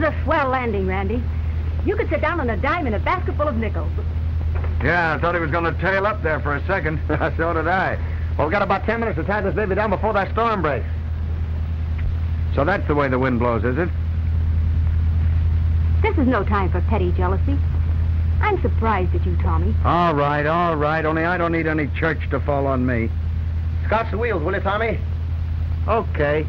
was a swell landing, Randy. You could sit down on a dime in a basket full of nickels. Yeah, I thought he was going to tail up there for a second. So did I. Well, we've got about 10 minutes to tie this baby down before that storm breaks. So that's the way the wind blows, is it? This is no time for petty jealousy. I'm surprised at you, Tommy. All right. Only I don't need any church to fall on me. Scotch the wheels, will you, Tommy? Okay.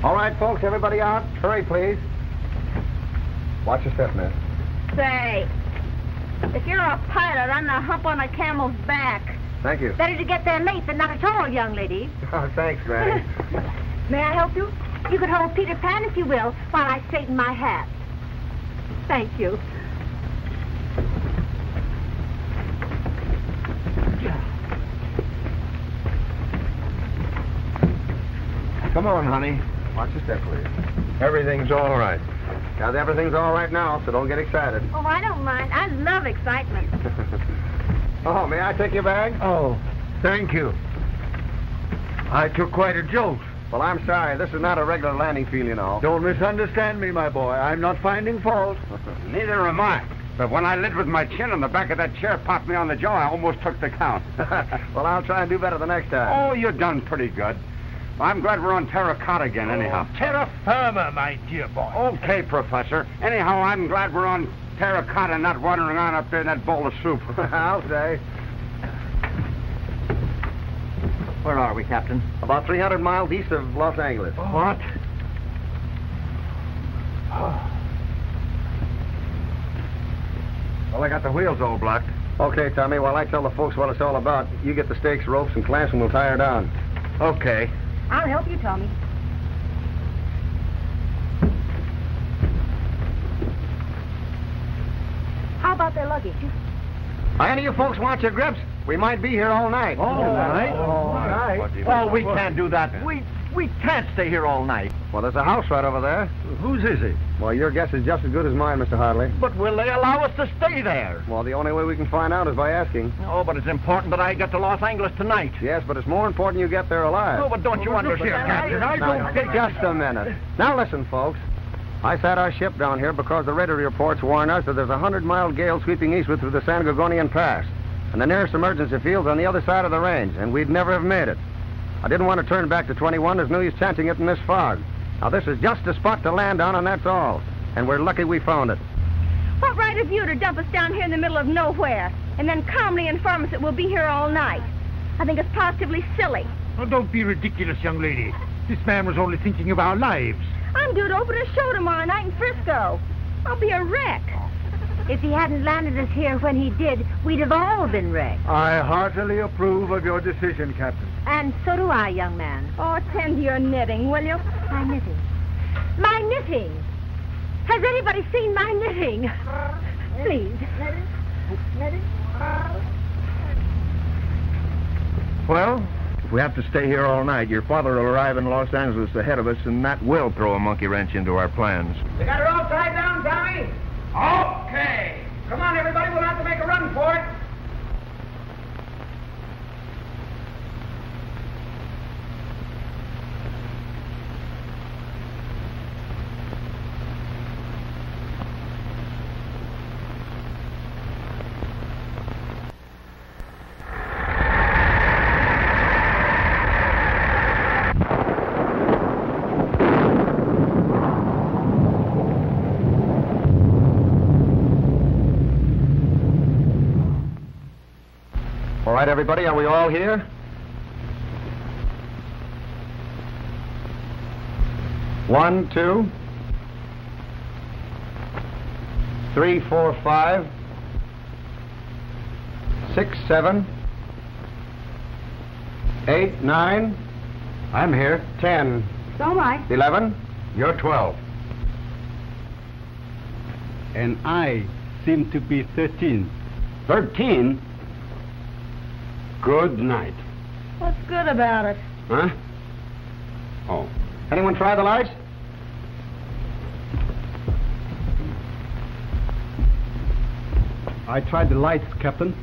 All right, folks, everybody out. Hurry, please. Watch your step, miss. Say, if you're a pilot, I'm the hump on a camel's back. Thank you. Better to get there late than not at all, young lady. Oh, thanks, Granny. May I help you? You could hold Peter Pan, if you will, while I straighten my hat. Thank you. Come on, honey. Watch your step, please. Everything's all right. Now, everything's all right now, so don't get excited. Oh, I don't mind. I love excitement. Oh, may I take your bag? Oh, thank you. I took quite a jolt. Well, I'm sorry. This is not a regular landing field, you know. Don't misunderstand me, my boy. I'm not finding fault. Neither am I. But when I lit with my chin on the back of that chair popped me on the jaw, I almost took the count. Well, I'll try and do better the next time. Oh, you've done pretty good. I'm glad we're on terra cotta again, anyhow. Terra firma, my dear boy. Okay, Professor. Anyhow, I'm glad we're on terra cotta, not wandering around up there in that bowl of soup. I'll say. Where are we, Captain? About 300 miles east of Los Angeles. What? Well, I got the wheels all blocked. Okay, Tommy, while I tell the folks what it's all about, you get the stakes, ropes, and clamps, and we'll tie her down. Okay. I'll help you, Tommy. How about their luggage? Any of you folks want your grips? We might be here all night. All night? All night. Oh, we can't do that. We can't stay here all night. Well, there's a house right over there. Whose is it? Well, your guess is just as good as mine, Mr. Hartley. But will they allow us to stay there? Well, the only way we can find out is by asking. Oh, but it's important that I get to Los Angeles tonight. Yes, but it's more important you get there alive. Oh, but don't you understand? I don't think... Just a minute. Now, listen, folks. I sat our ship down here because the radar reports warn us that there's a 100-mile gale sweeping eastward through the San Gorgonian Pass. And the nearest emergency field's on the other side of the range, and we'd never have made it. I didn't want to turn back to 21. There's no use chancing it in this fog. Now, this is just the spot to land on, and that's all. And we're lucky we found it. What right have you to dump us down here in the middle of nowhere and then calmly inform us that we'll be here all night? I think it's positively silly. Oh, don't be ridiculous, young lady. This man was only thinking of our lives. I'm due to open a show tomorrow night in Frisco. I'll be a wreck. If he hadn't landed us here when he did, we'd have all been wrecked. I heartily approve of your decision, Captain. And so do I, young man. Oh, tend to your knitting, will you? My knitting. My knitting! Has anybody seen my knitting? Please. Well, if we have to stay here all night, your father will arrive in Los Angeles ahead of us, and that will throw a monkey wrench into our plans. You got her all tied down, Tommy? Okay. Come on, everybody. We'll have to make a run for it. All right, everybody, are we all here? One, two, 3, 4, 5, 6, 7, 8, 9. I'm here. 10. So am I. 11. You're 12. And I seem to be 13. 13? Good night. What's good about it? Huh? Oh. Anyone try the lights? I tried the lights, Captain.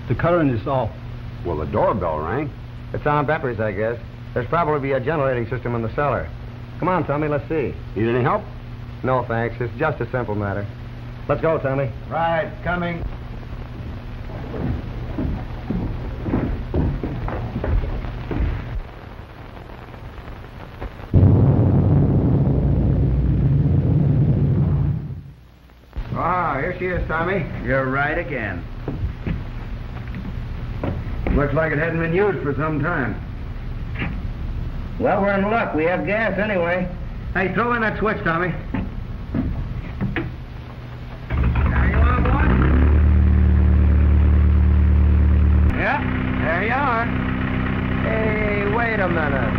The current is off. Well, the doorbell rang. It's on batteries, I guess. There's probably a generating system in the cellar. Come on, Tommy, let's see. Need any help? No, thanks. It's just a simple matter. Let's go, Tommy. Right, coming. Ah, here she is, Tommy. You're right again. Looks like it hadn't been used for some time. Well, we're in luck. We have gas anyway. Hey, throw in that switch, Tommy. There you are, boy. Yeah, there you are. Hey, wait a minute.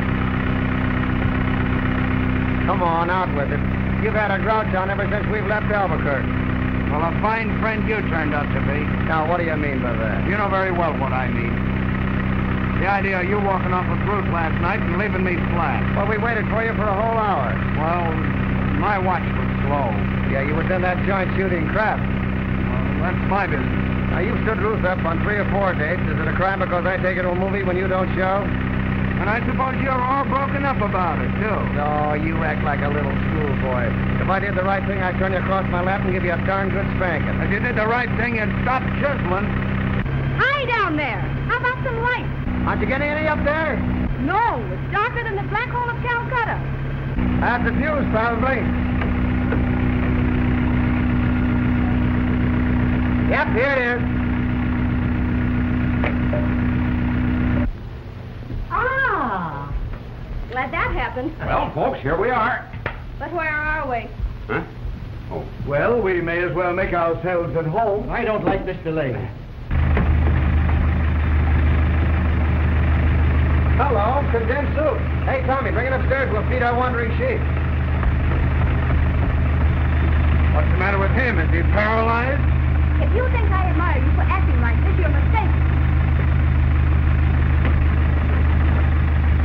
Come on, out with it. You've had a grouch on ever since we've left Albuquerque. Well, a fine friend you turned out to be. Now, what do you mean by that? You know very well what I mean. The idea of you walking off with Ruth last night and leaving me flat. Well, we waited for you for a whole hour. Well, my watch was slow. Yeah, you was in that joint shooting crap. Well, that's my business. Now, you've stood Ruth up on 3 or 4 dates. Is it a crime because I take her to a movie when you don't show? And I suppose you're all broken up about it, too. No, you act like a little schoolboy. If I did the right thing, I'd turn you across my lap and give you a darn good spanking. If you did the right thing, you'd stop chiseling. Hi down there. How about some light? Aren't you getting any up there? No, it's darker than the black hole of Calcutta. That's the fuse, probably. Yep, here it is. Ah, glad that happened. Well, folks, here we are. But where are we? Huh? Oh. Well, we may as well make ourselves at home. I don't like this delay. Hello, condensed soup. Hey, Tommy, bring it upstairs. We'll feed our wandering sheep. What's the matter with him? Is he paralyzed? If you think I admire you for acting like this, you're mistaken.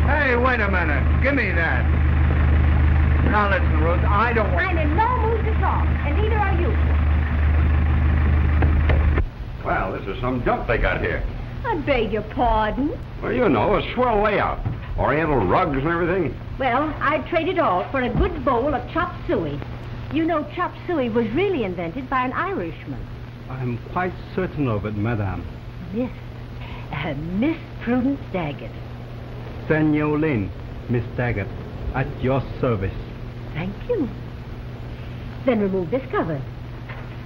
Hey, wait a minute. Give me that. Now listen, Ruth, I don't want... I'm in no mood to talk, and neither are you. Well, this is some junk they got here. I beg your pardon. Well, you know, a swell layout. Oriental rugs and everything. Well, I'd trade it all for a good bowl of chop suey. You know, chop suey was really invented by an Irishman. I'm quite certain of it, madame. Miss Prudence Daggett. Senor Lynn, Miss Daggett, at your service. Thank you. Then remove this cover.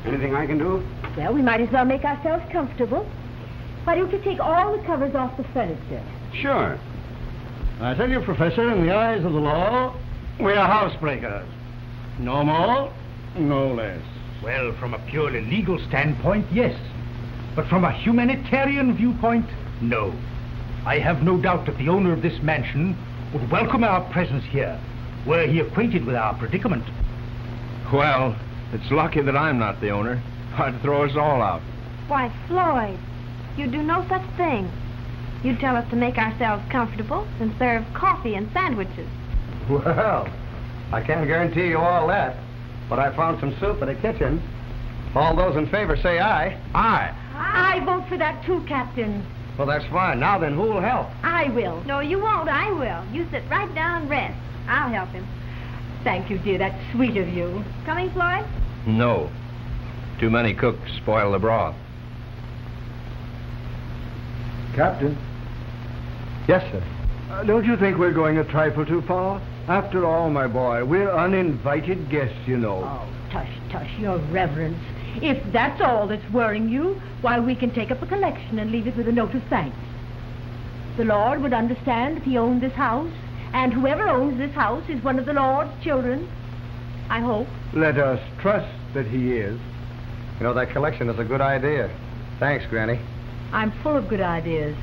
Anything I can do? Well, we might as well make ourselves comfortable. Why don't you take all the covers off the furniture? Sure. I tell you, Professor, in the eyes of the law, we are housebreakers. No more, no less. Well, from a purely legal standpoint, yes. But from a humanitarian viewpoint, no. I have no doubt that the owner of this mansion would welcome our presence here, were he acquainted with our predicament. Well, it's lucky that I'm not the owner. I'd throw us all out. Why, Floyd, you do no such thing. You tell us to make ourselves comfortable and serve coffee and sandwiches. Well, I can't guarantee you all that, but I found some soup in the kitchen. All those in favor say aye. Aye. I vote for that too, Captain. Well, that's fine. Now then, who'll help? I will. No, you won't. I will. You sit right down and rest. I'll help him. Thank you, dear. That's sweet of you. Coming, Floyd? No. Too many cooks spoil the broth. Captain. Yes, sir. Don't you think we're going a trifle too far? After all, my boy, we're uninvited guests, you know. Oh, tush, tush, your reverence. If that's all that's worrying you, why, we can take up a collection and leave it with a note of thanks. The Lord would understand if he owned this house, and whoever owns this house is one of the Lord's children. I hope. Let us trust that he is. You know, that collection is a good idea. Thanks, Granny. I'm full of good ideas.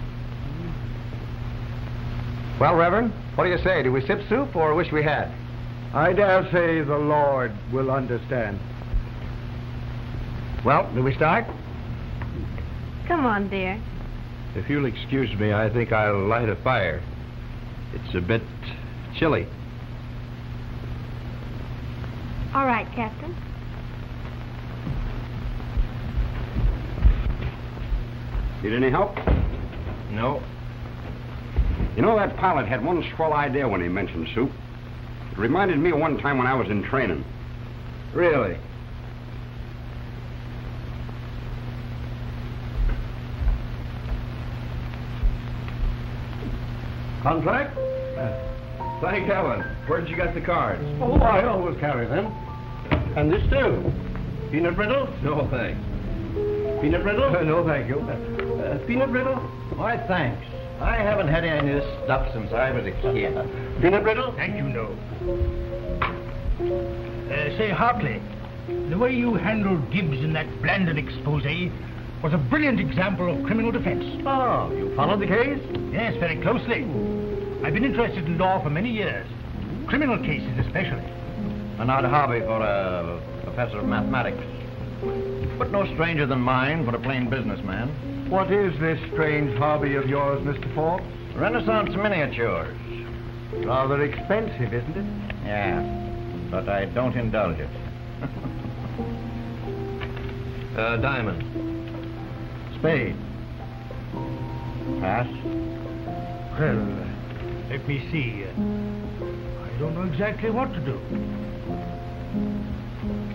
Well, Reverend, what do you say? Do we sip soup or wish we had? I dare say the Lord will understand. Well, do we start? Come on, dear. If you'll excuse me, I think I'll light a fire. It's a bit chilly. All right, Captain. Need any help? No. You know, that pilot had one swell idea when he mentioned soup. Reminded me of one time when I was in training. Really? Contract? Thank heaven. Where'd you get the cards? Oh, I always carry them. And this too. Peanut brittle? No, thanks. Peanut brittle? No, thank you. Peanut brittle? Why, thanks. I haven't had any of this stuff since I was a kid. Peanut brittle? Thank you, no. Say, Hartley, the way you handled Gibbs in that Blandon expose was a brilliant example of criminal defense. Oh, you followed the case? Yes, very closely. I've been interested in law for many years. Criminal cases especially. An odd hobby for a professor of mathematics. But no stranger than mine for a plain businessman. What is this strange hobby of yours, Mr. Forbes? Renaissance miniatures. Rather expensive, isn't it? Yeah, but I don't indulge it. Diamond. Spade. Pass. Well, let me see. I don't know exactly what to do.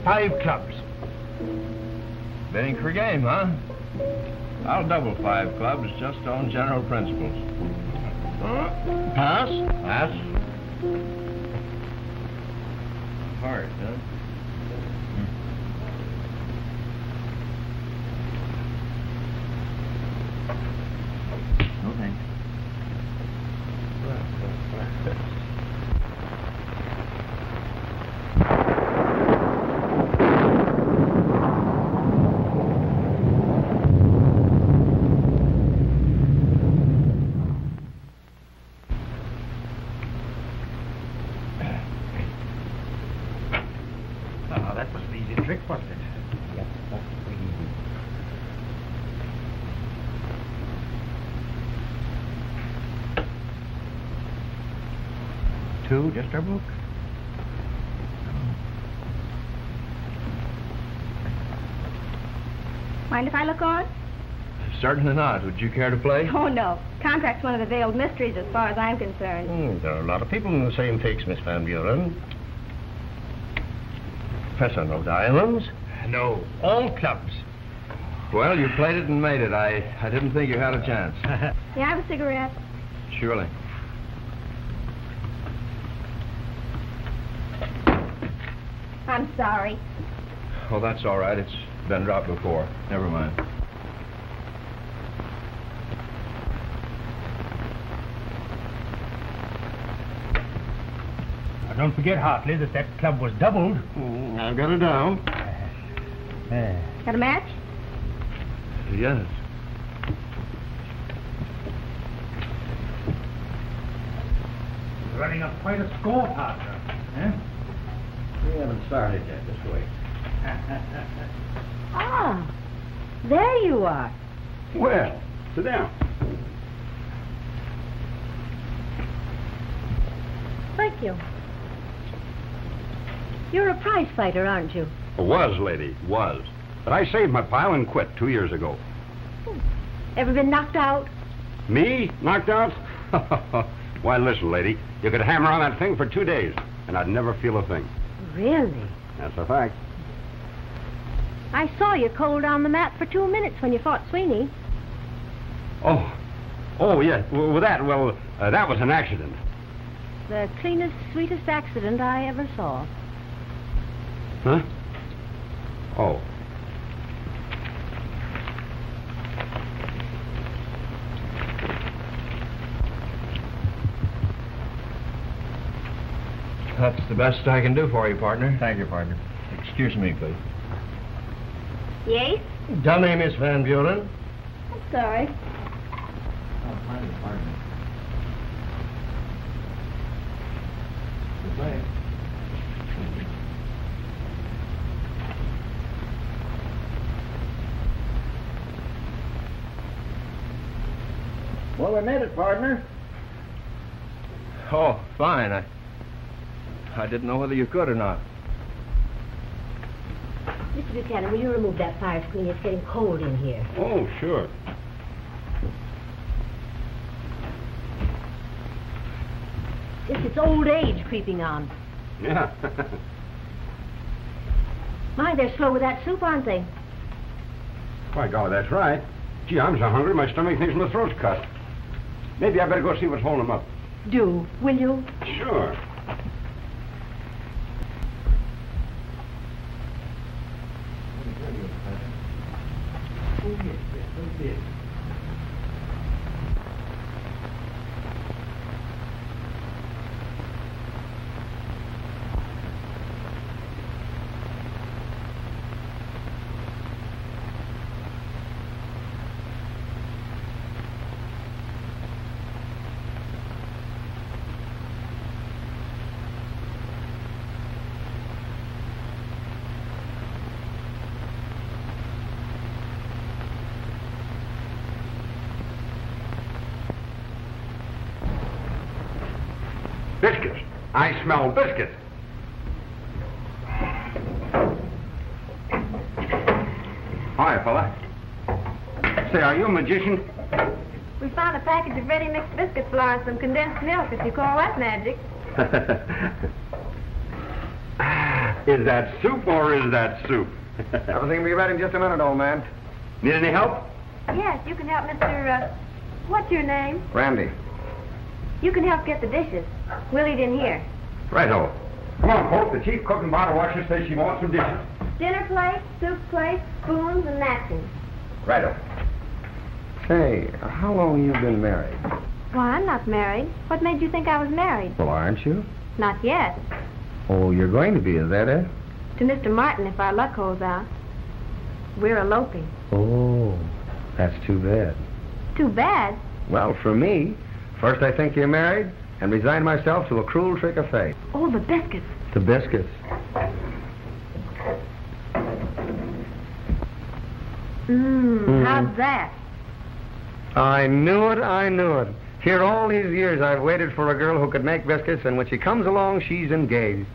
5 clubs. Bidding for game, huh? I'll double 5 clubs just on general principles. Pass. Pass. Hard, huh? No thanks. That was an easy trick, wasn't it? Yep, that's pretty easy. 2, just our book. Mind if I look on? Certainly not. Would you care to play? Oh, no. Contract's one of the veiled mysteries as far as I'm concerned. There are a lot of people in the same fix, Miss Van Buren. Professor, no diamonds? No, all clubs. Well, you played it and made it. I didn't think you had a chance. May I have a cigarette? Surely. I'm sorry. Oh, that's all right. It's been dropped before. Never mind. Now, don't forget, Hartley, that club was doubled. I've got it down. Got a match? Yes. Running up quite a score, partner. Eh? We haven't started yet this way. Ah, there you are. Well, sit down. Thank you. You're a prize fighter, aren't you? Was, lady, was. But I saved my pile and quit 2 years ago. Ever been knocked out? Me? Knocked out? Why, listen, lady. You could hammer on that thing for 2 days, and I'd never feel a thing. Really? That's a fact. I saw you cold on the mat for 2 minutes when you fought Sweeney. Oh, yeah. Well, that was an accident. The cleanest, sweetest accident I ever saw. Huh? Oh. That's the best I can do for you, partner. Thank you, partner. Excuse me, please. Yes? Dummy, Miss Van Buren. I'm sorry. Oh, pardon me. Goodbye. Well, we made it, partner. Oh, fine. I didn't know whether you could or not. Mr. Buchanan, will you remove that fire screen? It's getting cold in here. Oh, sure. It's old age creeping on. Yeah. My, they're slow with that soup, aren't they? By golly, that's right. Gee, I'm so hungry, my stomach thinks my throat's cut. Maybe I better go see what's holding them up. Do, will you? Sure. Biscuits. I smell biscuits. Hi, fella. Say, are you a magician? We found a package of ready-mixed biscuit flour and some condensed milk, if you call that magic. Is that soup or is that soup? Everything will be ready in just a minute, old man. Need any help? Yes, you can help Mr. What's your name? Randy. You can help get the dishes. We'll eat in here. Righto. Come on, folks. The chief cook and bottle washer says she wants some dishes. Dinner plate, soup plate, spoons, and napkins. Righto. Say, how long have you been married? Why, I'm not married. What made you think I was married? Well, aren't you? Not yet. Oh, you're going to be, is that it? To Mr. Martin, if our luck holds out. We're eloping. Oh, that's too bad. Too bad. Well, for me, first I think you're married and resign myself to a cruel trick of fate. Oh, the biscuits. The biscuits. How's that? I knew it, I knew it. Here all these years I've waited for a girl who could make biscuits, and when she comes along, she's engaged.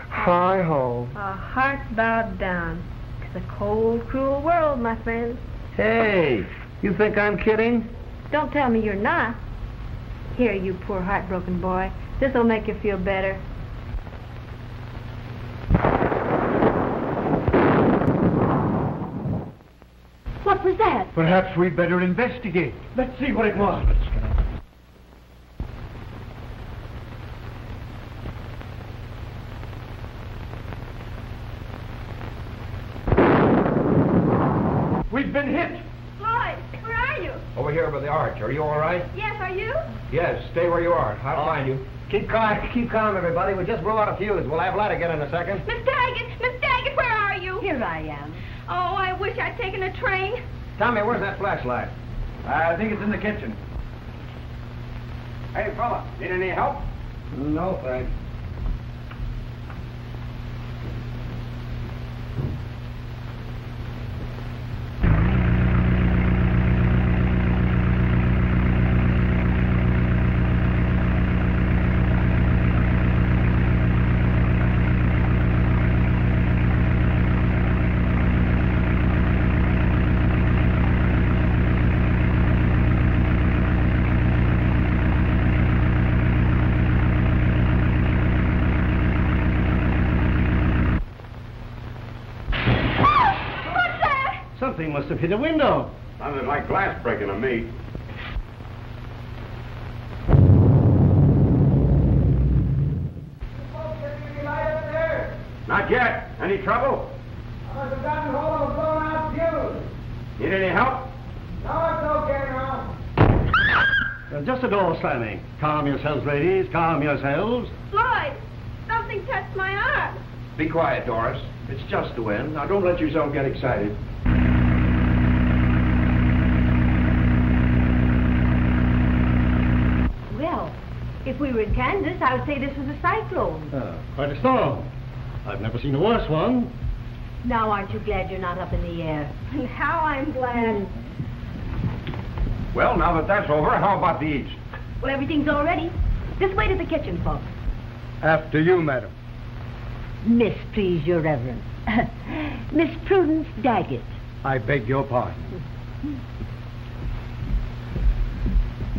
Hi-ho. Our hearts bowed down. It's a cold, cruel world, my friend. Hey, you think I'm kidding? Don't tell me you're not. Here, you poor heartbroken boy. This'll make you feel better. What was that? Perhaps we'd better investigate. Let's see what it was. We've been hit. Floyd, where are you? Over here by the arch. Are you all right? Yes, are you? Yes, stay where you are. I'll find you. Keep calm, everybody. We just blew out a fuse. We'll have light again in a second. Miss Daggett, where are you? Here I am. Oh, I wish I'd taken a train. Tommy, where's that flashlight? I think it's in the kitchen. Hey, fella, need any help? No, thanks. Something must have hit a window. Sounded like glass breaking to me. Not yet. Any trouble? I've forgotten hold of a blown out fuse. Need any help? No, it's okay now. Just a door slamming. Calm yourselves, ladies. Calm yourselves. Floyd, something touched my arm. Be quiet, Doris. It's just the wind. Now, don't let yourself get excited. Well, if we were in Kansas, I would say this was a cyclone. Quite a storm. I've never seen a worse one. Now, aren't you glad you're not up in the air? And how I'm glad. Well, now that that's over, how about the eats? Well, everything's all ready. This way to the kitchen, folks. After you, madam. Miss, please, your reverence. Miss Prudence Daggett. I beg your pardon.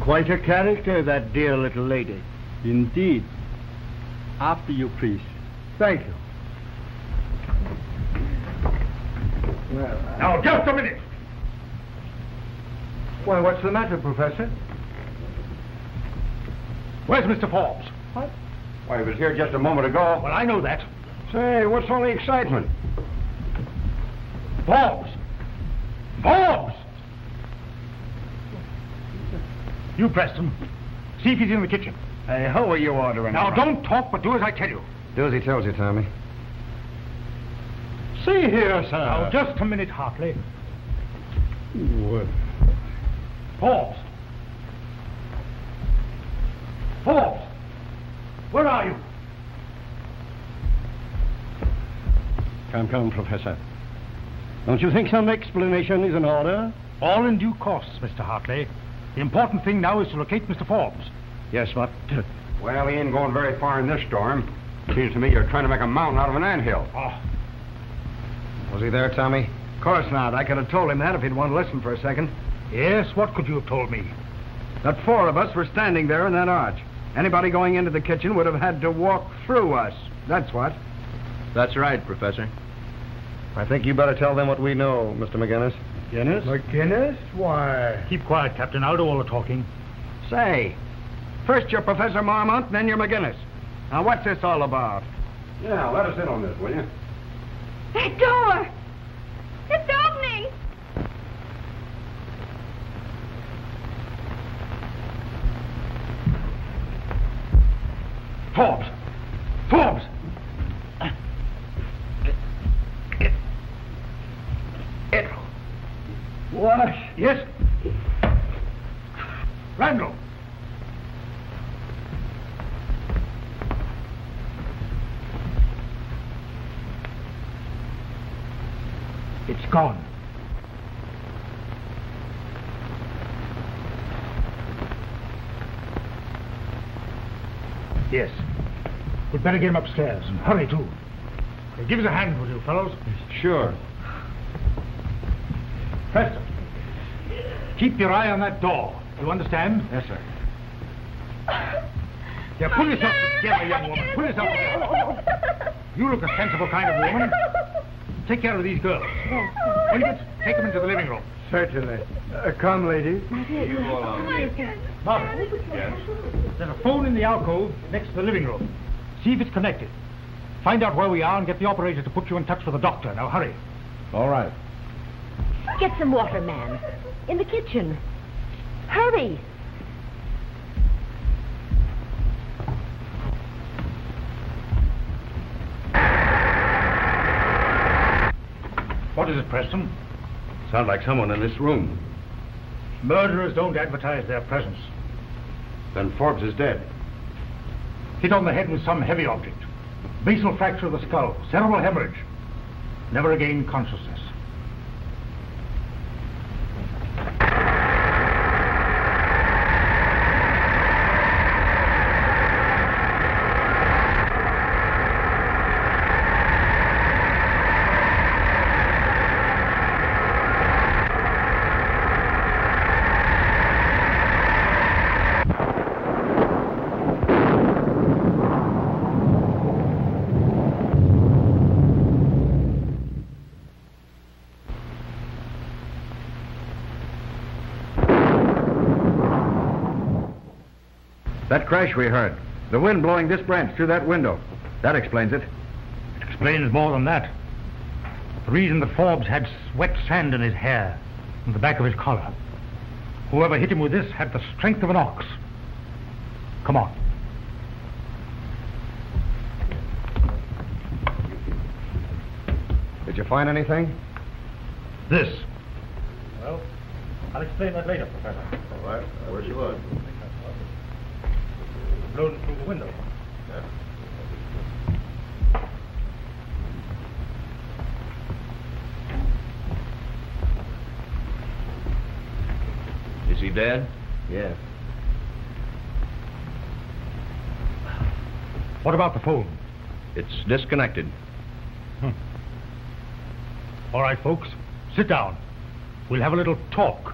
Quite a character, that dear little lady. Indeed. After you, please. Thank you. Well, Now, just a minute. Why, what's the matter, Professor? Where's Mr. Forbes? What? Why, he was here just a moment ago. Well, I know that. Say, what's all the excitement? Forbes! Forbes! You, Preston. See if he's in the kitchen. Hey, how are you ordering? Now, don't talk, but do as I tell you. Do as he tells you, Tommy. See here, sir. Now, just a minute, Hartley. What? Forbes! Forbes! Where are you? Come, Professor. Don't you think some explanation is in order? All in due course, Mr. Hartley. The important thing now is to locate Mr. Forbes. Yes, what? Well, he ain't going very far in this storm. Seems to me you're trying to make a mountain out of an anthill. Oh, Was he there, Tommy? Of course not. I could have told him that if he'd want to listen for a second. yes, what could you have told me? That 4 of us were standing there in that arch. Anybody going into the kitchen would have had to walk through us. That's what. That's right, Professor. I think you better tell them what we know, Mr. McGinnis. Guinness? McGinnis? Why? Keep quiet, Captain. I'll do all the talking. Say, first you're Professor Marmont, then you're McGinnis. Now, what's this all about? Yeah, let us in on this, will you? That door! It's opening! Forbes! Forbes! What? Yes? Randall! It's gone. Yes. We'd better get him upstairs, and hurry, too. Give us a hand, will you, fellows? Sure. Preston, keep your eye on that door. You understand? Yes, sir. Yeah, pull yourself together, young woman. Pull yourself together. You look a sensible kind of woman. Take care of these girls. Elliot, take them into the living room. Certainly. Come, ladies. You go along. Margaret. Yes? There's a phone in the alcove next to the living room. See if it's connected. Find out where we are and get the operator to put you in touch with the doctor. Now, hurry. All right. Get some water, man. In the kitchen. Hurry. What is it, Preston? Sounds like someone in this room. Murderers don't advertise their presence. Then Forbes is dead. Hit on the head with some heavy object. Basal fracture of the skull. Cerebral hemorrhage. Never regained consciousness. That crash we heard. The wind blowing this branch through that window. That explains it. It explains more than that. The reason that Forbes had wet sand in his hair and the back of his collar. Whoever hit him with this had the strength of an ox. Come on. Did you find anything? This. Well, I'll explain that later, Professor. All right. I wish you would. Blown through the window. Is he dead? Yes. What about the phone? It's disconnected. All right, folks, sit down. We'll have a little talk.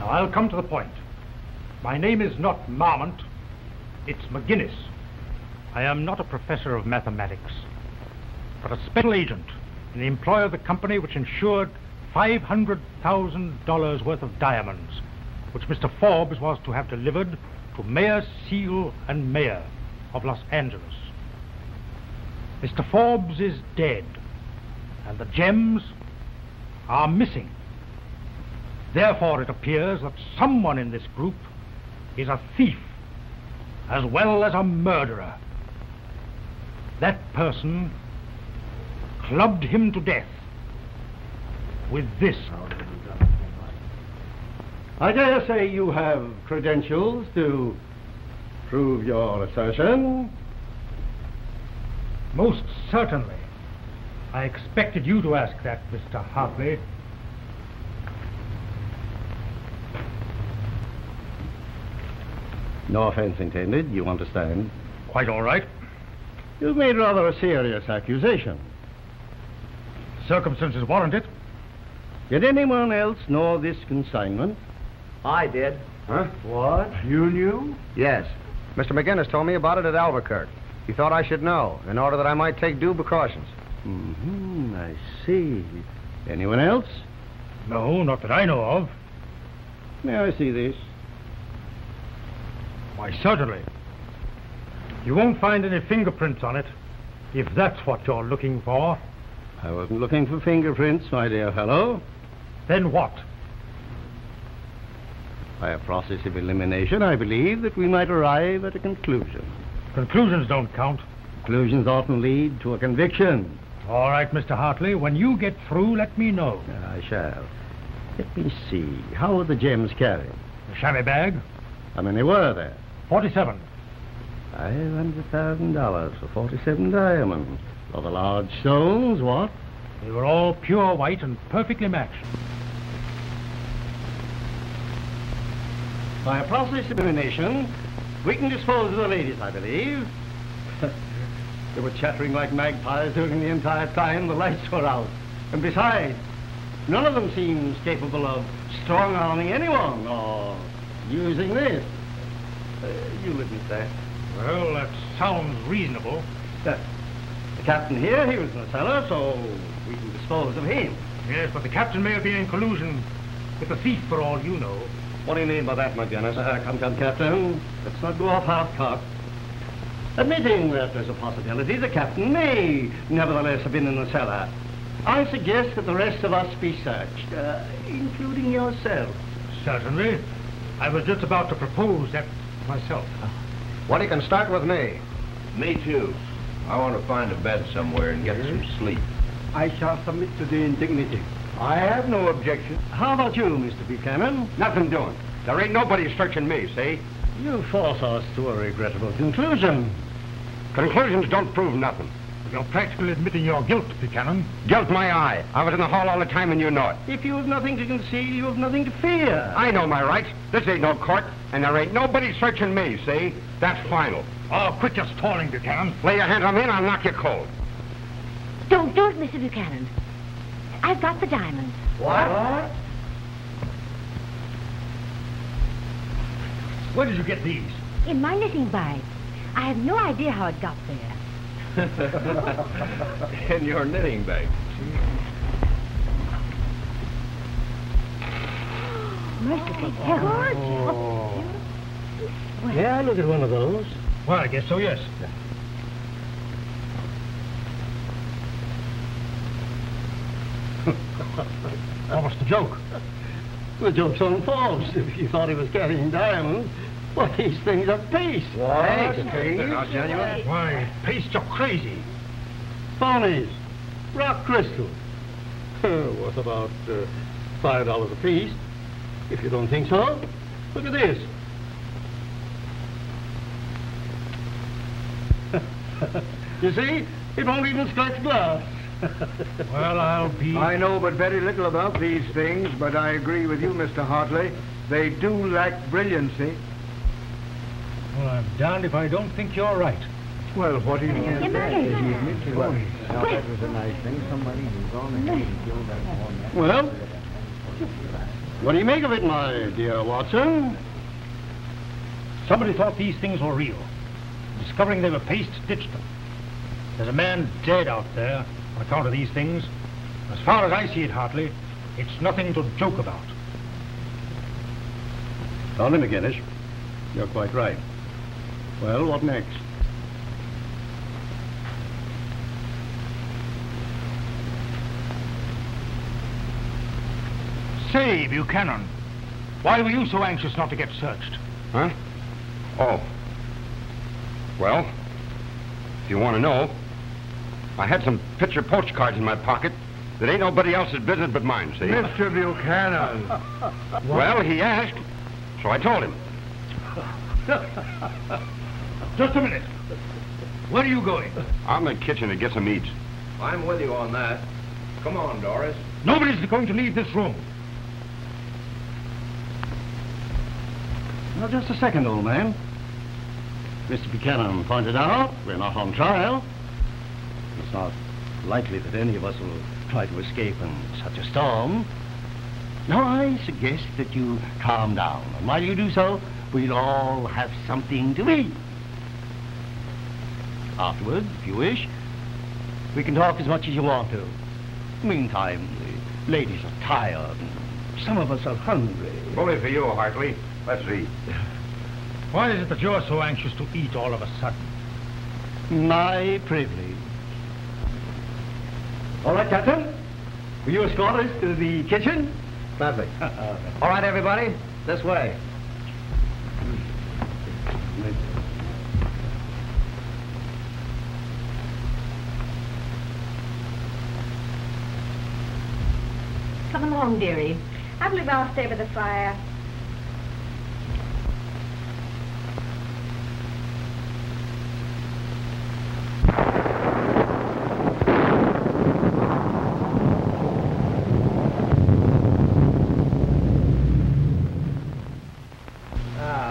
Now, I'll come to the point. My name is not Marmont, it's McGinnis. I am not a professor of mathematics, but a special agent in the employ of the company which insured $500,000 worth of diamonds, which Mr. Forbes was to have delivered to Mayor Seal and Mayor of Los Angeles. Mr. Forbes is dead, and the gems are missing. Therefore, it appears that someone in this group is a thief as well as a murderer. That person clubbed him to death with this. I dare say you have credentials to prove your assertion. Most certainly. I expected you to ask that, Mr. Hartley. No offense intended, you understand. Quite all right. You've made rather a serious accusation. Circumstances warrant it. Did anyone else know this consignment? I did. Huh? What? You knew? Yes. Mr. McGinnis told me about it at Albuquerque. He thought I should know, in order that I might take due precautions. I see. Anyone else? No, not that I know of. May I see this? Why, certainly. You won't find any fingerprints on it, if that's what you're looking for. I wasn't looking for fingerprints, my dear fellow. Then what? By a process of elimination, I believe that we might arrive at a conclusion. Conclusions don't count. Conclusions often lead to a conviction. All right, Mr. Hartley. When you get through, let me know. I shall. Let me see. How were the gems carried? The chamois bag? How many were there? 47. $500,000 for 47 diamonds. For the large stones, what? They were all pure white and perfectly matched. By a process of elimination, we can dispose of the ladies, I believe. They were chattering like magpies during the entire time the lights were out. And besides, none of them seems capable of strong-arming anyone or using this. You witness that. Well, that sounds reasonable. The captain here, he was in the cellar, so we can dispose of him. Yes, but the captain may have been in collusion with the thief for all you know. What do you mean by that, McGinnis? Come, Captain. Let's not go off half-cocked. Admitting that there's a possibility the captain may nevertheless have been in the cellar, I suggest that the rest of us be searched, including yourself. Certainly. I was just about to propose that myself. Well, you can start with me. Me too. I want to find a bed somewhere and get some sleep. I shall submit to the indignity. I have no objection. How about you, Mr. Buchanan? Nothing doing. There ain't nobody searching me, see? You force us to a regrettable conclusion. Conclusions don't prove nothing. You're practically admitting your guilt, Buchanan. Guilt my eye. I was in the hall all the time and you know it. If you have nothing to conceal, you have nothing to fear. I know my rights. This ain't no court, and there ain't nobody searching me, see? That's final. Oh, quit your stalling, Buchanan. Lay your hands on me and I'll knock you cold. Don't do it, Mr. Buchanan. I've got the diamonds. What? Where did you get these? In my knitting bag. I have no idea how it got there. In your knitting bag. Merciful heavens. Oh. Well, Yeah, look at one of those. Well, I guess so, yes. What was the joke? The joke's on Forbes. If you thought he was carrying diamonds, well, these things are paste. What? Paste? Not genuine? Why, paste, you're crazy. Phonies. Rock crystal. Worth about $5 a piece. If you don't think so, look at this. You see? It won't even scratch glass. Well, I'll be... I know but very little about these things, but I agree with you, Mr. Hartley. They do lack brilliancy. Well, I'm darned if I don't think you're right. Well, what do you mean? Your mother. Now, that was a nice thing. Somebody who's gone ahead and killed that one. Well, What do you make of it, my dear Watson? Somebody thought these things were real. Discovering they were paste, ditched them. There's a man dead out there on account of these things. As far as I see it, Hartley, it's nothing to joke about. Only McGinnis. You're quite right. Well, what next? Say, Buchanan, why were you so anxious not to get searched? Huh? Oh. Well, if you want to know, I had some picture postcards in my pocket that ain't nobody else's business but mine, see? Mr. Buchanan. Well, he asked, so I told him. Just a minute. Where are you going? I'm in the kitchen to get some eats. I'm with you on that. Come on, Doris. Nobody's going to leave this room. Now, just a second, old man. Mr. Buchanan pointed out we're not on trial. It's not likely that any of us will try to escape in such a storm. Now, I suggest that you calm down. And while you do so, we'll all have something to eat. Afterwards, if you wish, we can talk as much as you want to. Meantime, the ladies are tired, and some of us are hungry. Bully for you, Hartley. Let's eat. Why is it that you're so anxious to eat all of a sudden? My privilege. All right, Captain. Will you escort us to the kitchen? Gladly. All right, everybody. This way. Come along, dearie. I believe I'll stay by the fire.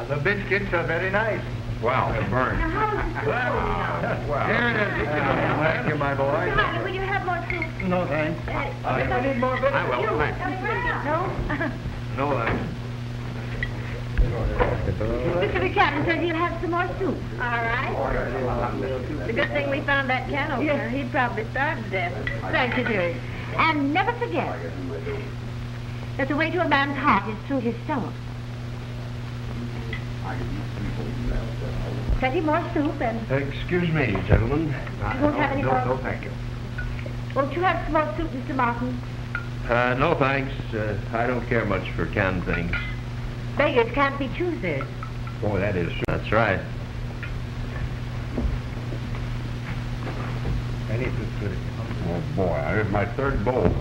The biscuits are very nice. Wow, they're burned. Now, how is this going? Wow. Here it is. Thank you, my boy. Mr. Hartley, will you have more soup? No, thanks. I need more biscuits. I will, thanks. No? No, thanks. Mr. Buchanan says he'll have some more soup. All right. The good thing we found that can opener. He'd probably starve to death. Thank you, dearie. And never forget that the way to a man's heart is through his stomach. Plenty more soup and... Excuse me, gentlemen. You won't have any more? No, thank you. Won't you have some more soup, Mr. Martin? No, thanks. I don't care much for canned things. Beggars can't be choosers. Oh, that is true. That's right. Oh, boy, I had my third bowl.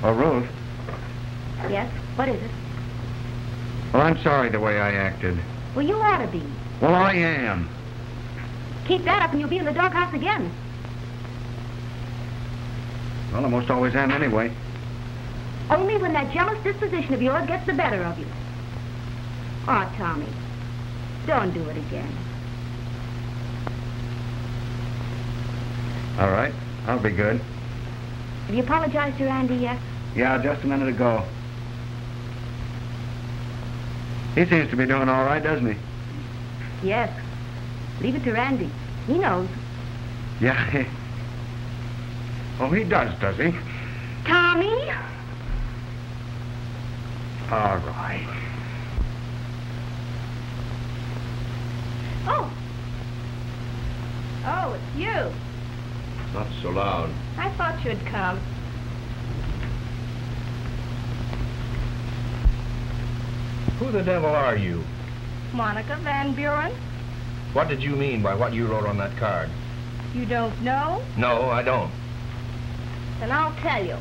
Oh, Ruth. Yes? What is it? Well, I'm sorry the way I acted. Well, you ought to be. Well, I am. Keep that up and you'll be in the doghouse again. Well, I most always am anyway. Only when that jealous disposition of yours gets the better of you. Oh, Tommy, don't do it again. All right. I'll be good. Have you apologized to Randy yet? Yeah, just a minute ago. He seems to be doing all right, doesn't he? Yes. Leave it to Randy. He knows. Yeah. Oh, he does he? Tommy? All right. Oh. Oh, it's you. Not so loud. I thought you'd come. Who the devil are you? Monica Van Buren? What did you mean by what you wrote on that card? You don't know? No, I don't. Then I'll tell you.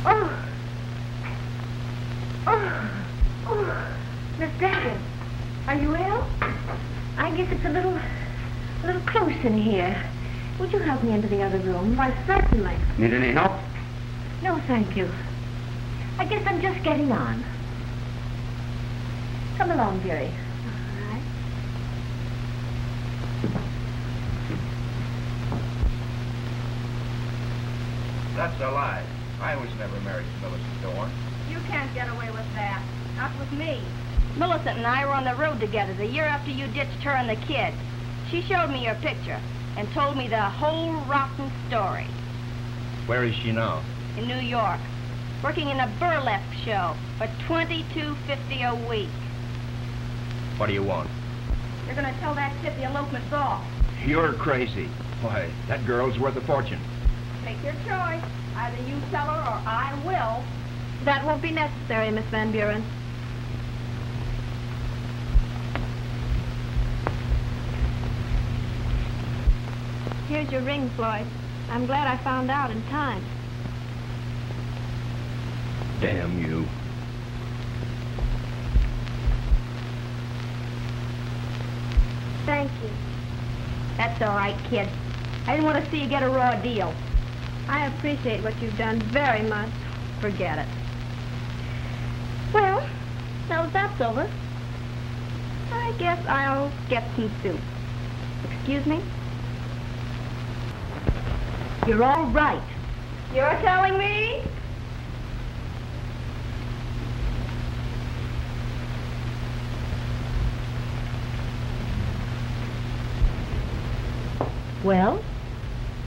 Oh. Oh. Oh. Miss Daggett, are you ill? I guess it's a little close in here. Would you help me into the other room? Why, certainly. Need any help? No, thank you. I guess I'm just getting on. Come along, dearie. All right. That's a lie. I was never married to Millicent Dorn. You can't get away with that. Not with me. Millicent and I were on the road together the year after you ditched her and the kid. She showed me your picture and told me the whole rotten story. Where is she now? In New York, working in a burlesque show for $22.50 a week. What do you want? You're going to tell that kid the elopement's off. You're crazy. Why, that girl's worth a fortune. Take your choice. Either you tell her or I will. That won't be necessary, Miss Van Buren. Here's your ring, Floyd. I'm glad I found out in time. Damn you. Thank you. That's all right, kid. I didn't want to see you get a raw deal. I appreciate what you've done very much. Forget it. Well, now that that's over, I guess I'll get some soup. Excuse me? You're all right. You're telling me? Well,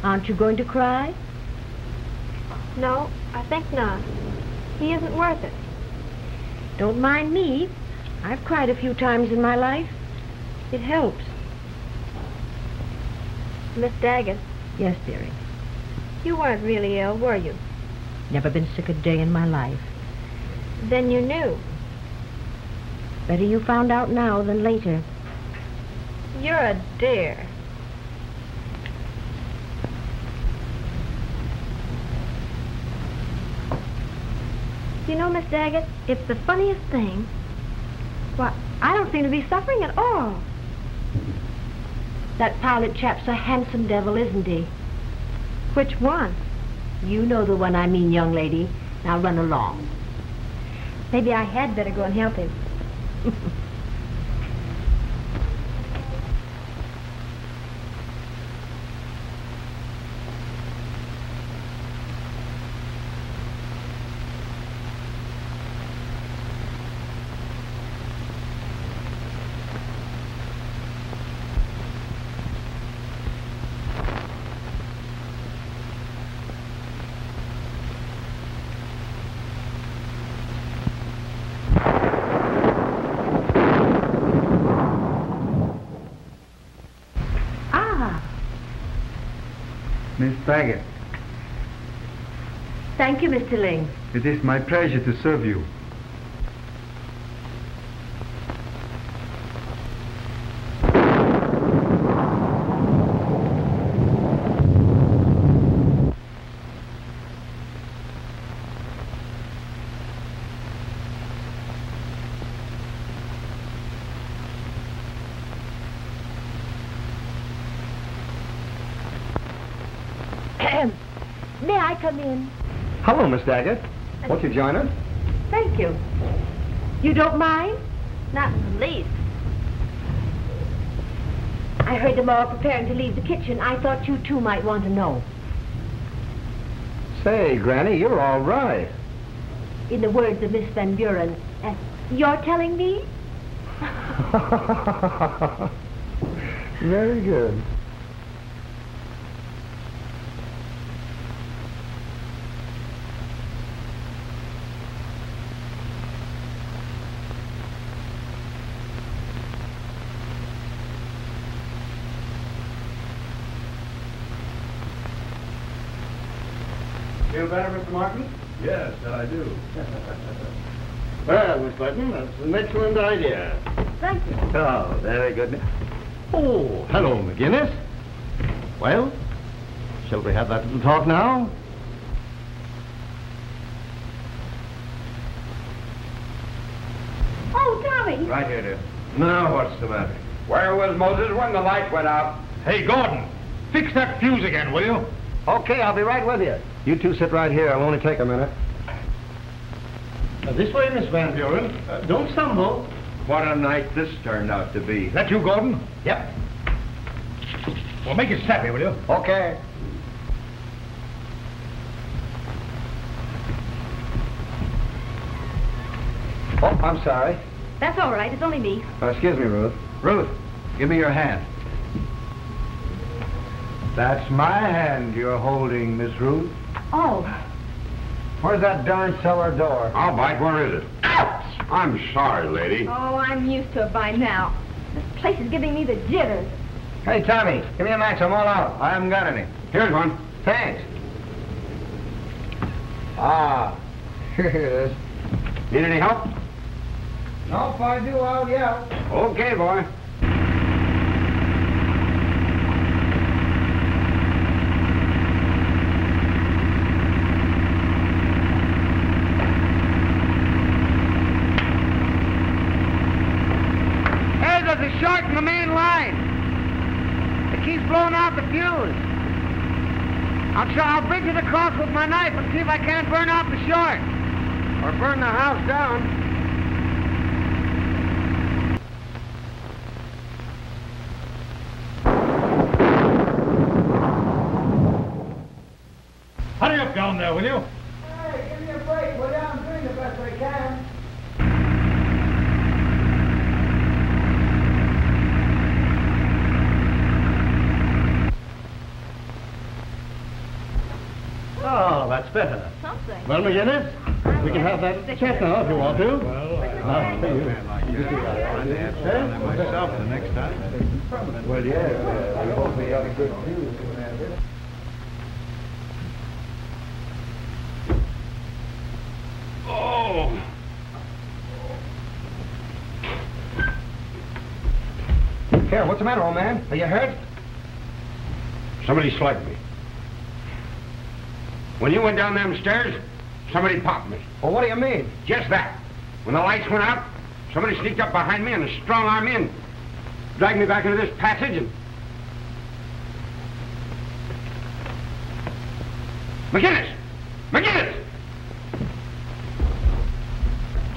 aren't you going to cry? No, I think not. He isn't worth it. Don't mind me. I've cried a few times in my life. It helps. Miss Daggett, Yes, dearie. you weren't really ill, were you? Never been sick a day in my life. Then you knew. Better you found out now than later. You're a dear. You know, Miss Daggett, it's the funniest thing. Why, I don't seem to be suffering at all. That pilot chap's a handsome devil, isn't he? Which one? You know the one I mean, young lady. Now run along. Maybe I had better go and help him. Miss Daggett, Thank you, Mr. Ling. it is my pleasure to serve you. May I come in? Hello, Miss Daggett. Won't you join us? Thank you. You don't mind? Not in the least. I heard them all preparing to leave the kitchen. I thought you two might want to know. Say, Granny, you're all right. In the words of Miss Van Buren, you're telling me? Very good. Feel better, Mr. Martin? Yes, that I do. Well, Miss Button, that's an excellent idea. Thank you. Oh, very good. Oh, hello, McGinnis. Well, shall we have that little talk now? Oh, Tommy! Right here, dear. Now, what's the matter? Where was Moses when the light went out? Hey, Gordon, fix that fuse again, will you? Okay, I'll be right with you. You two sit right here. I'll only take a minute. This way, Miss Van Buren. Don't stumble. What a night this turned out to be. That you, Gordon? Yep. Well, make it snappy, will you? Okay. Oh, I'm sorry. That's all right. It's only me. Excuse me, Ruth. Ruth, give me your hand. That's my hand you're holding, Miss Ruth. Oh. Where's that darn cellar door? I'll bite. Where is it? Ouch! I'm sorry, lady. Oh, I'm used to it by now. This place is giving me the jitters. Hey, Tommy, give me a match. I'm all out. I haven't got any. Here's one. Thanks. Ah, here it is. Need any help? No, if I do, I'll yell. Okay, boy. Hey, there's a short in the main line. It keeps blowing out the fuse. I'll bridge it across with my knife and see if I can't burn out the short. Or burn the house down. Hurry up down there, will you? Hey, give me a break, will you? I'm doing the best I can. Oh, that's better. Something. Well, McGinnis, we can have that chat now if you want to. Myself the next time. Well, yeah, we hope we have a good view. Oh. Here, what's the matter, old man? Are you hurt? Somebody slugged me. When you went down them stairs, somebody popped me. Well, what do you mean? Just that. When the lights went out, somebody sneaked up behind me and strong-armed me and dragged me back into this passage and... McGinnis! McGinnis!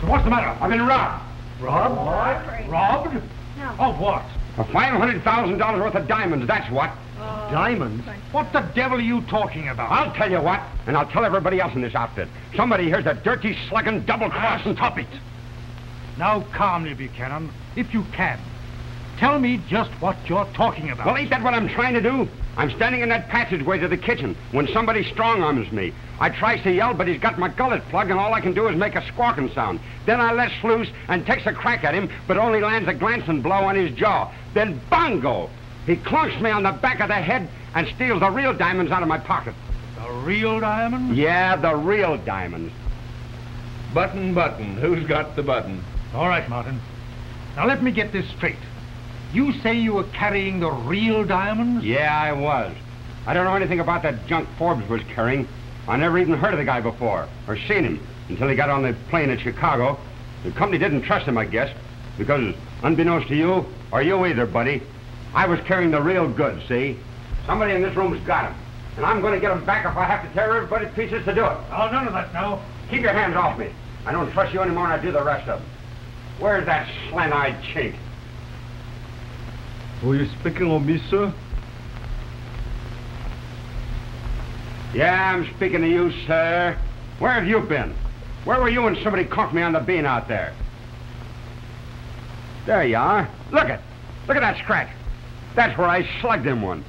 So what's the matter? I've been robbed. Robbed? Robbed? No. Of what? For $500,000 worth of diamonds, that's what. Diamonds? What the devil are you talking about? I'll tell you what, and I'll tell everybody else in this outfit. Somebody here's a dirty, slugging, double-crossing... Stop it! Now, calmly, Buchanan, if you can. Tell me just what you're talking about. Well, ain't that what I'm trying to do? I'm standing in that passageway to the kitchen when somebody strong-arms me. I tries to yell, but he's got my gullet plugged, and all I can do is make a squawking sound. Then I lets loose and takes a crack at him, but only lands a glancing blow on his jaw. Then bongo! He clunks me on the back of the head and steals the real diamonds out of my pocket. The real diamonds? Yeah, the real diamonds. Button, button. Who's got the button? All right, Martin. Now let me get this straight. You say you were carrying the real diamonds? Yeah, I was. I don't know anything about that junk Forbes was carrying. I never even heard of the guy before, or seen him, until he got on the plane at Chicago. The company didn't trust him, I guess, because unbeknownst to you, or you either, buddy, I was carrying the real goods, see? Somebody in this room's got him, and I'm going to get him back if I have to tear everybody to pieces to do it. Oh, none of that now. Keep your hands off me. I don't trust you anymore, and I do the rest of them. Where's that slant-eyed chink? Were you speaking of me, sir? Yeah, I'm speaking to you, sir. Where have you been? Where were you when somebody conked me on the bean out there? There you are. Look at that scratch. That's where I slugged him one.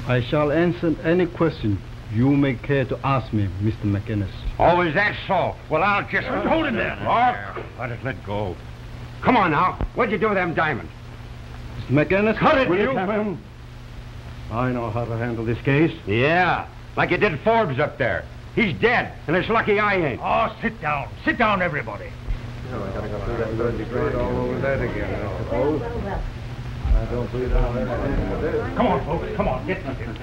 I shall answer any question you may care to ask me, Mr. McInnes. Oh, is that so? Well, I'll just... Hold him there. Oh, let go. Come on now. What'd you do with them diamonds? Mr. McInnes, Cut it, will you? you? I know how to handle this case. Yeah, like you did Forbes up there. He's dead, and it's lucky I ain't. Oh, sit down. Sit down, everybody. Oh, I gotta go through that dirty grade all over that again, I suppose. I don't believe that. Come on, folks. Come on. Get in here.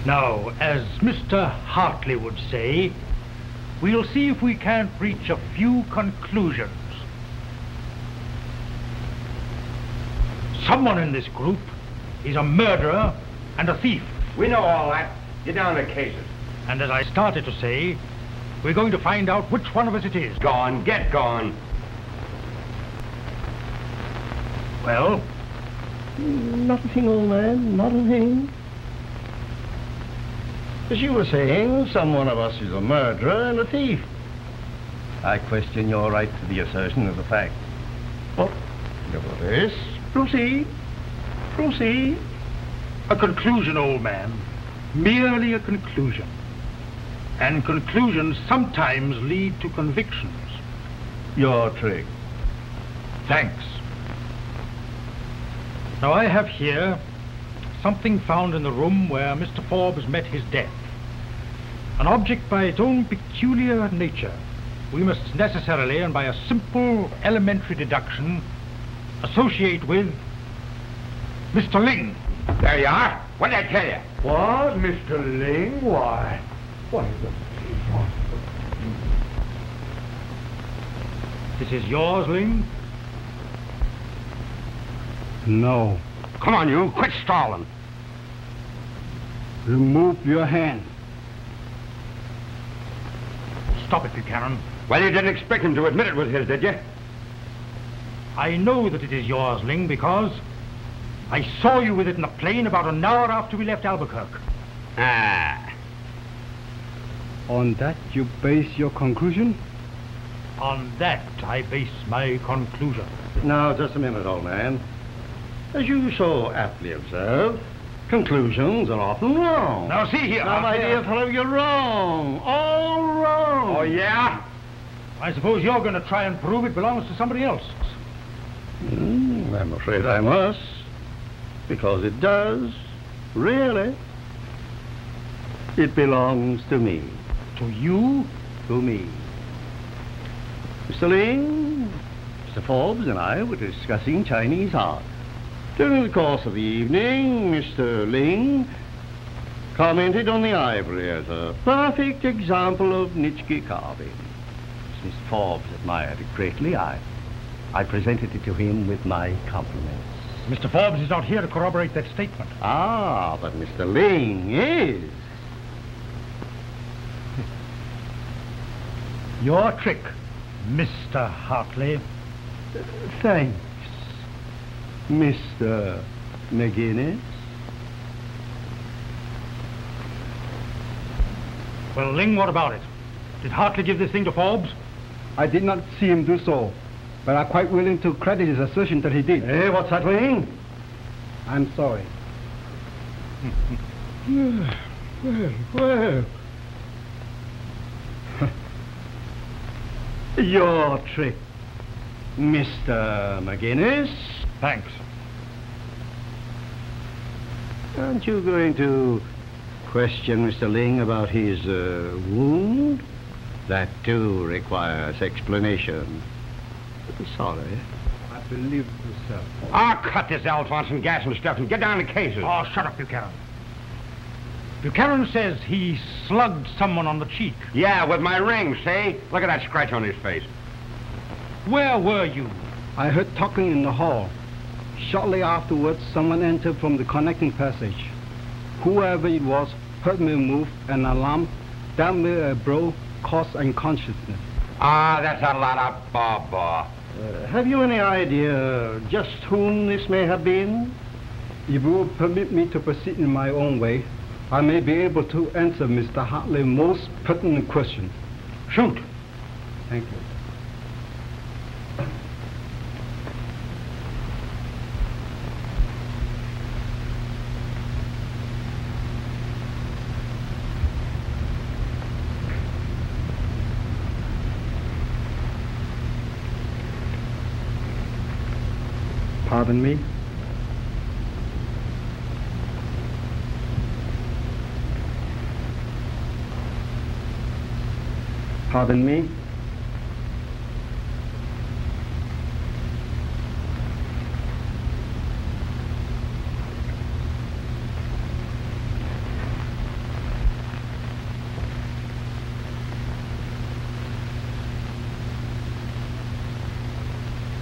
Now, as Mr. Hartley would say, we'll see if we can't reach a few conclusions. Someone in this group He's a murderer and a thief. We know all that. Get down to cases. And as I started to say, we're going to find out which one of us it is. Gone. Get gone. Well? Not a thing, old man. Not a thing. As you were saying, some one of us is a murderer and a thief. I question your right to the assertion as a fact. But, nevertheless, proceed. Proceed. A conclusion, old man. Merely a conclusion. And conclusions sometimes lead to convictions. Your trick. Thanks. Now, I have here something found in the room where Mr. Forbes met his death. An object by its own peculiar nature. We must necessarily, and by a simple elementary deduction, associate with Mr. Ling. There you are. What did I tell you? What, Mr. Ling? Why? What is it? This is yours, Ling? No. Come on, you. Quit stalling. Remove your hand. Stop it, Buchanan. Well, you didn't expect him to admit it was his, did you? I know that it is yours, Ling, because I saw you with it in the plane about an hour after we left Albuquerque. Ah. On that you base your conclusion? On that I base my conclusion. Now, just a minute, old man. As you so aptly observe, conclusions are often wrong. Now, see here. Now, my dear fellow, you're wrong. All wrong. Oh, yeah? I suppose you're going to try and prove it belongs to somebody else. I'm afraid I must. Because it does. Really. It belongs to me. To you? To me. Mr. Ling, Mr. Forbes and I were discussing Chinese art. During the course of the evening, Mr. Ling commented on the ivory as a perfect example of Nitschke carving. As Mr. Forbes admired it greatly, I presented it to him with my compliments. Mr. Forbes is not here to corroborate that statement. Ah, but Mr. Ling is. Your trick, Mr. Hartley. Thanks, Mr. McGinnis. Well, Ling, what about it? Did Hartley give this thing to Forbes? I did not see him do so, but I'm quite willing to credit his assertion that he did. Hey, what's that, Ling? I'm sorry. Well. Your trick, Mr. McGinnis. Thanks. Aren't you going to question Mr. Ling about his wound? That, too, requires explanation. Sorry. I believe you, sir. Ah, cut this Alphonse and gas and stuff and get down to cases. Oh, shut up, Buchanan. Buchanan says he slugged someone on the cheek. Yeah, with my ring, see? Look at that scratch on his face. Where were you? I heard talking in the hall. Shortly afterwards, someone entered from the connecting passage. Whoever it was heard me move an alarm, dealt me a blow, caused unconsciousness. Ah, that's a lot of baba. Have you any idea just whom this may have been? If you will permit me to proceed in my own way, I may be able to answer Mr. Hartley's most pertinent question. Shoot. Thank you. Pardon me? Pardon me?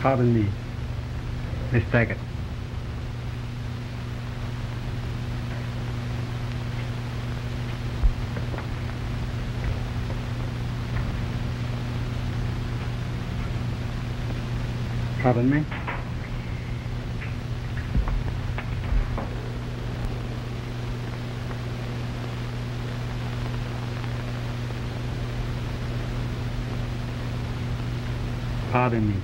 Pardon me, Miss Taggart. Pardon me? Pardon me.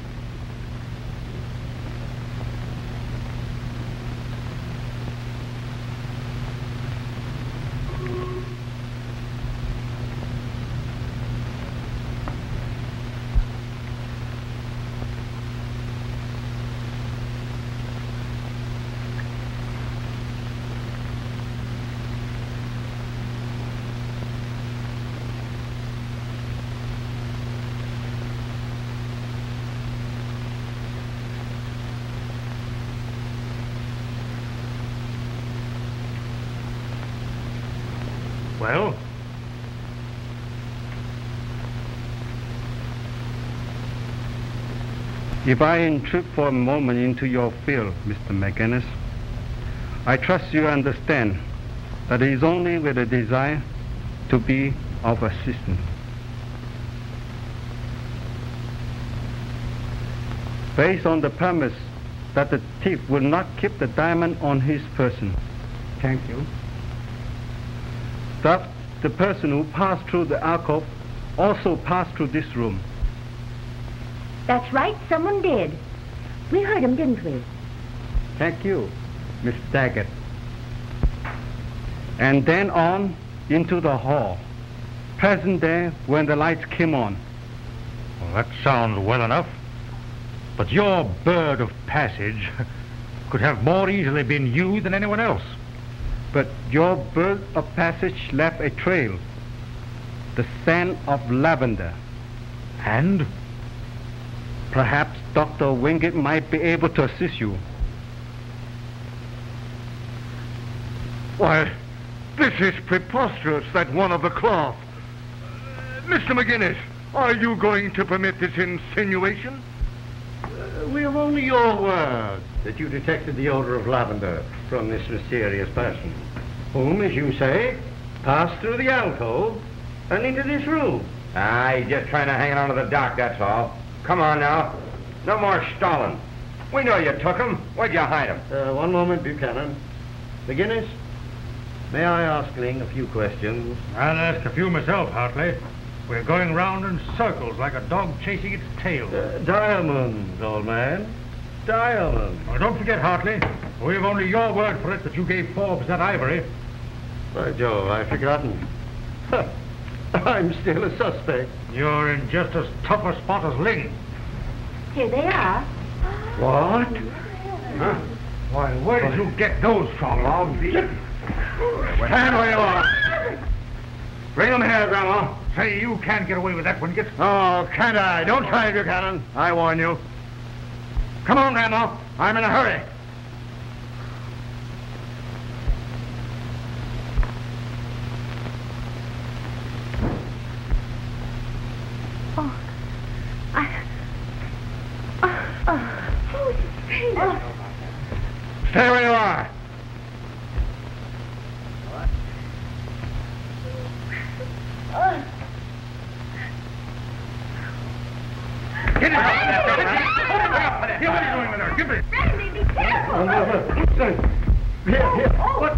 Well? If I intrude for a moment into your field, Mr. McGinnis, I trust you understand that it is only with a desire to be of assistance. Based on the premise that the thief will not keep the diamond on his person. Thank you. Thus, the person who passed through the alcove also passed through this room. That's right, someone did. We heard him, didn't we? Thank you, Miss Daggett. And then on into the hall, present there when the lights came on. Well, that sounds well enough. But your bird of passage could have more easily been you than anyone else. But your bird of passage left a trail, the scent of lavender. And? Perhaps Dr. Wingate might be able to assist you. Why, this is preposterous, that one of the cloth. Mr. McGinnis, are you going to permit this insinuation? We have only your word that you detected the odor of lavender from this mysterious person, whom, as you say, passed through the alcove and into this room. He's just trying to hang on to the dock, that's all. Come on now. No more stalling. We know you took him. Where'd you hide him? One moment, Buchanan. McGinnis, may I ask Ling a few questions? I'll ask a few myself, Hartley. We're going round in circles like a dog chasing its tail. Diamonds, old man. Diamonds. Well, don't forget, Hartley, we've only your word for it that you gave Forbes that ivory. By Jove, I've forgotten. I'm still a suspect. You're in just as tough a spot as Ling. Here they are. What? Huh? Why, where did you get those from, Log? Stand where you are. Bring him here, Grandma. Say, you can't get away with that one, Git. Oh, can't I? Don't try, Buchanan. I warn you. Come on, Grandma. I'm in a hurry. Stay where you are. Get it out of there. What are you doing with her? Give me. Randy, be careful. Here. What?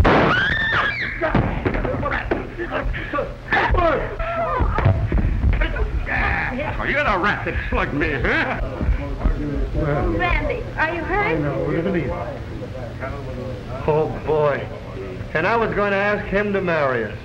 Oh, you're the rat that slugged me, huh? Randy, are you hurt? Oh, boy. And I was going to ask him to marry us.